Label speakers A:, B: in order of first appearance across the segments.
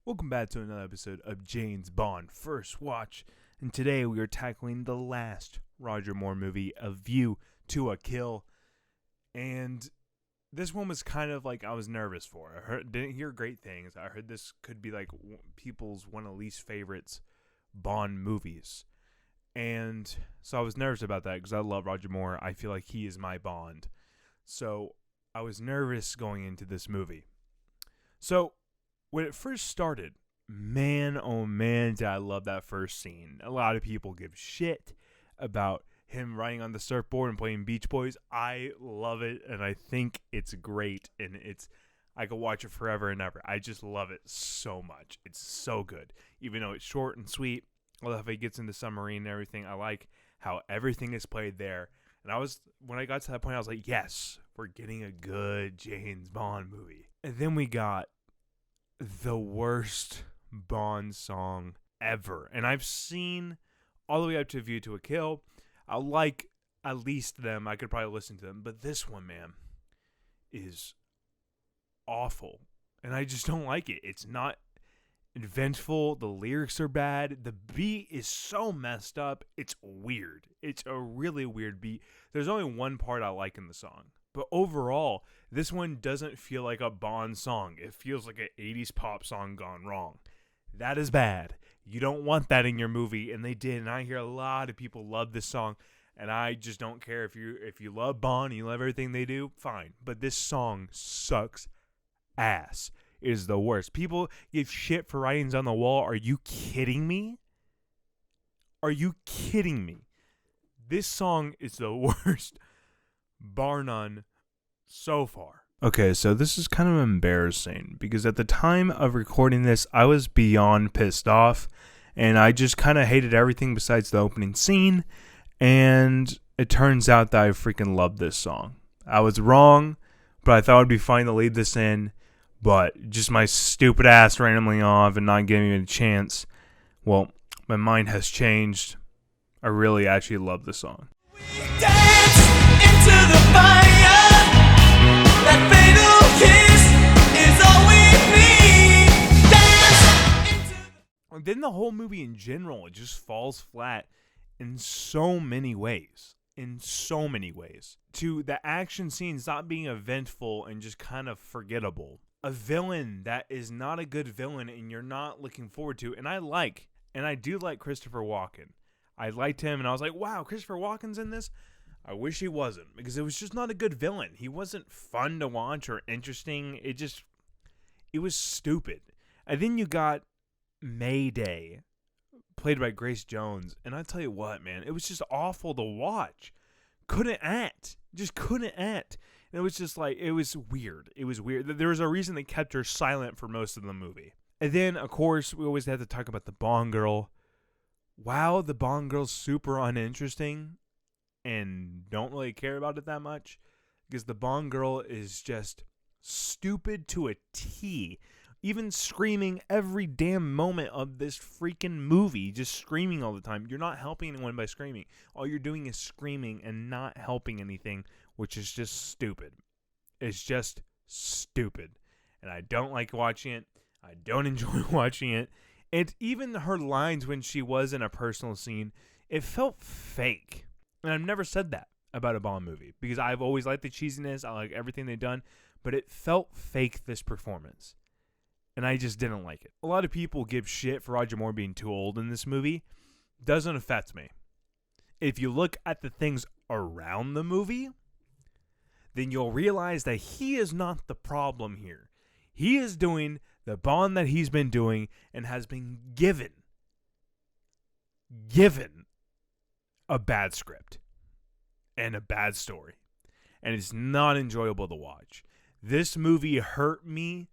A: Welcome back to another episode of James Bond First Watch, and today we are tackling the last Roger Moore movie, A View to a Kill, and this one was kind of like I was nervous for. Didn't hear great things. I heard this could be like people's one of the least favorites Bond movies, and so I was nervous about that because I love Roger Moore. I feel like he is my Bond, so I was nervous going into this movie. So when it first started, man, oh man, did I love that first scene. A lot of people give shit about him riding on the surfboard and playing Beach Boys. I love it, and I think it's great, and I could watch it forever and ever. I just love it so much. It's so good. Even though it's short and sweet, I love how he gets into submarine and everything. I like how everything is played there. And when I got to that point, I was like, yes, we're getting a good James Bond movie. And then we got the worst Bond song ever. And I've seen all the way up to View to a Kill. I like at least them. I could probably listen to them. But this one, man, is awful. And I just don't like it. It's not eventful. The lyrics are bad. The beat is so messed up. It's weird. It's a really weird beat. There's only one part I like in the song. But overall, this one doesn't feel like a Bond song. It feels like an 80s pop song gone wrong. That is bad. You don't want that in your movie, and they did. And I hear a lot of people love this song, and I just don't care if you love Bond and you love everything they do, fine. But this song sucks ass. It is the worst. People give shit for writings on the wall. Are you kidding me? Are you kidding me? This song is the worst, bar none, so far. Okay, so this is kind of embarrassing because at the time of recording this, I was beyond pissed off, and I just kind of hated everything besides the opening scene, and it turns out that I freaking loved this song. I was wrong, but I thought it would be fine to leave this in, but just my stupid ass randomly off and not giving it a chance, well, my mind has changed. I really actually love this song.
B: We dance into the fire. That fatal kiss is all we need. Dance into
A: And then the whole movie in general, it just falls flat in so many ways. To the action scenes not being eventful and just kind of forgettable. A villain that is not a good villain and you're not looking forward to. And I do like Christopher Walken. I liked him, and I was like, wow, Christopher Walken's in this? I wish he wasn't, because it was just not a good villain. He wasn't fun to watch or interesting. It was stupid. And then you got Mayday, played by Grace Jones, and I tell you what, man, it was just awful to watch. Couldn't act. Just couldn't act. And it was just like, it was weird. There was a reason they kept her silent for most of the movie. And then, of course, we always have to talk about the Bond girl. Wow, the Bond girl's super uninteresting and don't really care about it that much because the Bond girl is just stupid to a T. Even screaming every damn moment of this freaking movie, just screaming all the time. You're not helping anyone by screaming. All you're doing is screaming and not helping anything, which is just stupid. It's just stupid. And I don't like watching it. I don't enjoy watching it. And even her lines when she was in a personal scene, it felt fake. And I've never said that about a Bond movie because I've always liked the cheesiness. I like everything they've done. But it felt fake, this performance. And I just didn't like it. A lot of people give shit for Roger Moore being too old in this movie. Doesn't affect me. If you look at the things around the movie, then you'll realize that he is not the problem here. He is doing the Bond that he's been doing and has been given a bad script and a bad story. And it's not enjoyable to watch. This movie hurt me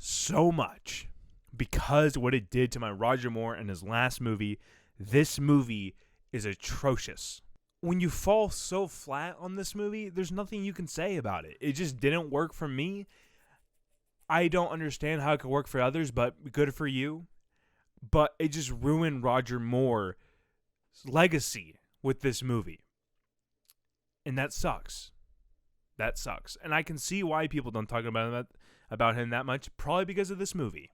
A: so much because what it did to my Roger Moore and his last movie. This movie is atrocious. When you fall so flat on this movie, there's nothing you can say about it. It just didn't work for me. I don't understand how it could work for others, but good for you. But it just ruined Roger Moore's legacy with this movie. And that sucks. And I can see why people don't talk about him that much, probably because of this movie.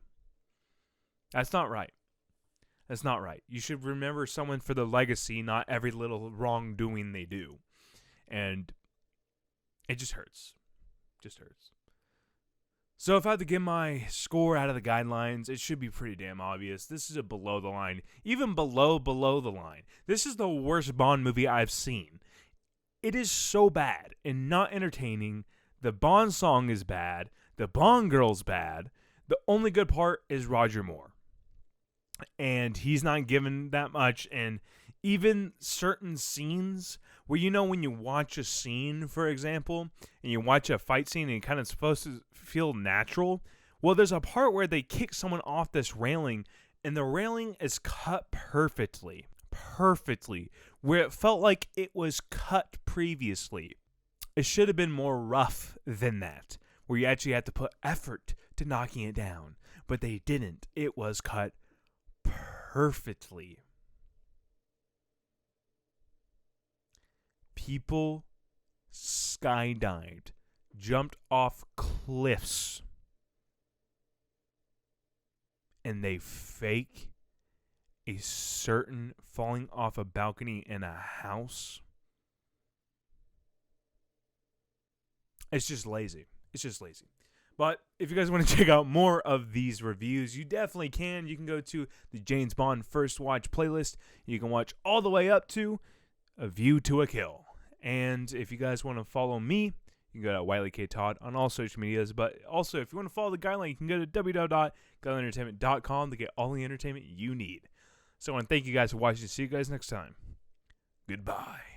A: That's not right. That's not right. You should remember someone for the legacy, not every little wrongdoing they do. And it just hurts. Just hurts. So if I had to give my score out of the guidelines, it should be pretty damn obvious. This is a below the line. Even below the line. This is the worst Bond movie I've seen. It is so bad and not entertaining. The Bond song is bad. The Bond girl's bad. The only good part is Roger Moore. And he's not given that much. And even certain scenes where, you know, when you watch a scene, for example, and you watch a fight scene and it's kind of supposed to feel natural. Well, there's a part where they kick someone off this railing and the railing is cut perfectly, where it felt like it was cut previously. It should have been more rough than that, where you actually had to put effort to knocking it down, but they didn't. It was cut perfectly. People skydived, jumped off cliffs, and they fake a certain falling off a balcony in a house. It's just lazy. It's just lazy. But if you guys want to check out more of these reviews, you definitely can. You can go to the James Bond First Watch playlist. You can watch all the way up to A View to a Kill. And if you guys want to follow me, you can go to Wiley K. Todd on all social medias. But also, if you want to follow the Guideline, you can go to www.guidelineentertainment.com to get all the entertainment you need. So I want to thank you guys for watching. See you guys next time. Goodbye.